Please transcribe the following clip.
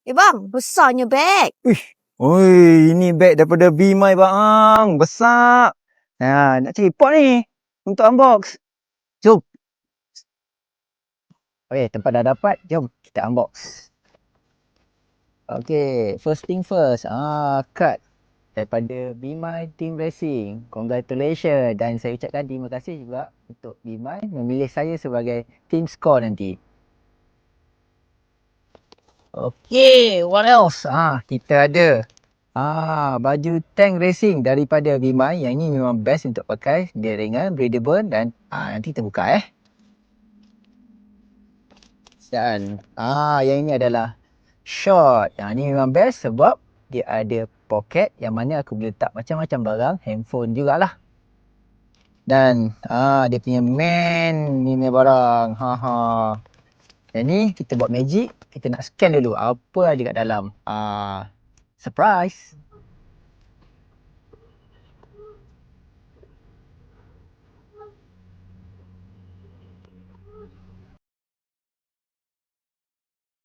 Bang, besarnya beg. Oi, ini beg daripada Be My bang. Besar. Nak cari pot ni untuk unbox. Jom. Okay, tempat dah dapat. Jom kita unbox. Okay, first thing first. Card daripada Be My Team Racing. Congratulations. Dan saya ucapkan terima kasih juga untuk Be My memilih saya sebagai team score nanti. Okay, what else? Kita ada baju tank racing daripada Be My. Yang ini memang best untuk pakai. Dia ringan, breathable dan nanti kita buka Dan yang ini adalah short. Yang ini memang best sebab dia ada poket yang mana aku boleh letak macam-macam barang, handphone jugalah. Dan dia punya main ni barang. Yang ni kita buat magic, kita nak scan dulu apa ada kat dalam. Surprise.